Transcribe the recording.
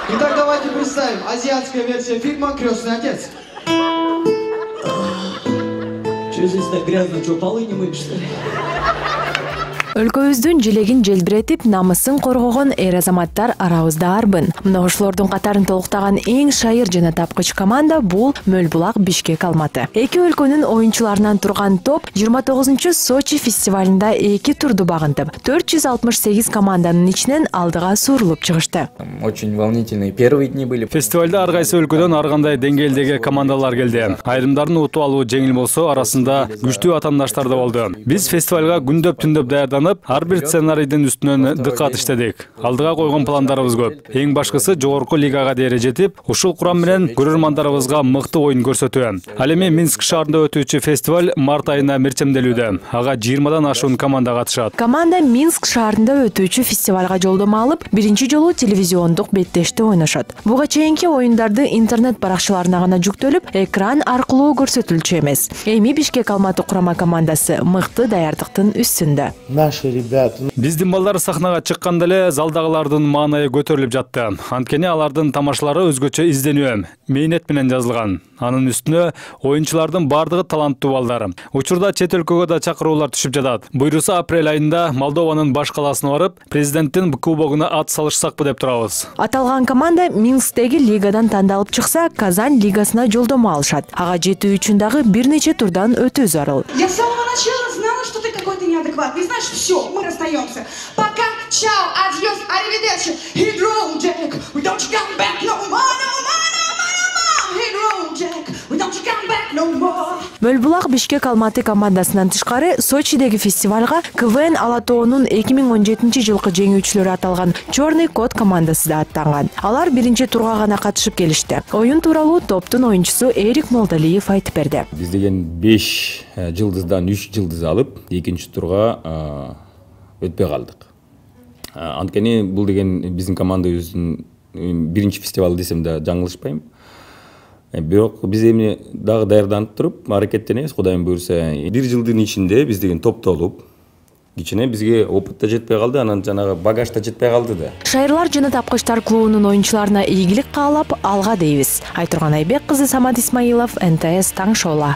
Итак, давайте представим азиатская версия фильма «Крестный отец». Что здесь так грязно, что полы не мыть, что ли? Өлкөбүздүн желегин желбиретип, намысын коргогон эр азаматтар арабызда арбын. Мына ошолордун катарын толуктаган эң шайыр жана тапкыч команда бул Мөлбулак Бишкек Алматы. Эки өлкөнүн оюнчуларынан турган топ 29 Сочи фестивалында эки турду багынтып, 468 команданын ичинен алдыга сурулуп чыгышты. Очень волнительные первые дни были. Фестивалда ар кайсы өлкөдөн ар кандай деңгээлдеги командалар келди. Айрымдарын утуп алуу жеңил болсо, арасында күчтүү атаандаштар да болду. Биз фестивалга күндөп-түндөп даярданып, ар бир сценарийдин үстүнөн дыккат иштедик. Алдыга койгон пландарыбыз көп. Эң башкысы жогорку лигага дейре жетип, ушул курам менен көрөрмандарыбызга мыкты оюн көрсөтүү. Ал эми Минск шаарында өтүүчү фестиваль март айына мерчемделүүдө. Ага 20дан ашуун команда катышат. Команда Минск шаарында өтүүчү фестивалга жолдомо алып, биринчи жолу телевизиондук беттеште ойношот. Буга чейинки оюндарды интернет баракчаларына гана жүктөлүп, экран аркылуу көрсөтүлчү эмес. Эми Бишкек Алматы курама командасы мыкты даярдыктын үстүндө. Биздин балдар сахнага чыкканда эле залдагылардын маанайы көтөрүлүп жатты. Анткени алардын тамашалары өзгөчө изденүү, мээнет менен жазылган. Анын үстүнө оюнчулардын бардыгы таланттуу балдар. Учурда чет өлкөгө да чакыруулар түшүп жатат. Буйруса апрель айында Молдованын баш каласына барып, президенттин кубогуна ат салышсакпы деп турабыз. Аталган команда Минсктеги лигадан тандалып чыкса, Казань лигасына жолдомо алышат. Ага жетүү үчүн дагы бир нече турдан өтүү зарыл. Я с самого начала знала, что ты какой-то неадекватный. Знаешь, все, мы расстаемся. Пока, чао, адьос, аривидерчи. Hydro Jack, we don't you come back no more, no more, no more, no more. Hydro Jack, we don't you come back no more. Мөлбулак Бишкек Алматы командасынан тышкары Сочидеги фестивалга КВН Ала тоонун 2017 жылкы жеңүүчүлөрү аталган Черный кот командасы да аттанган. Алар биринчи турга гана катышып келишти. Оюн тууралуу топтун оюнчусу Эрик Молдалиев айтып берди. Биз деген 5 жылдыздан 3 жылдыз алып, экинчи турга өтпөй калдык. Анткени бул деген биздин командабыздын биринчи фестивалы десем да жаңылышпайм. Бирок биз эми дагы даярданып туруп, аракеттенебиз, Кудайым буйруса. Бир жылдын ичинде биз деген топтолуп, кичине бизге опыт да жетпей калды, анан жанагы багаж да жетпей калды да. Шайырлар жана тапкычтар клубунун оюнчуларына ийгилик каалап, алга дейбиз. Айтурган Айбек кызы, Самат Исмаилов, НТС Таң шоула.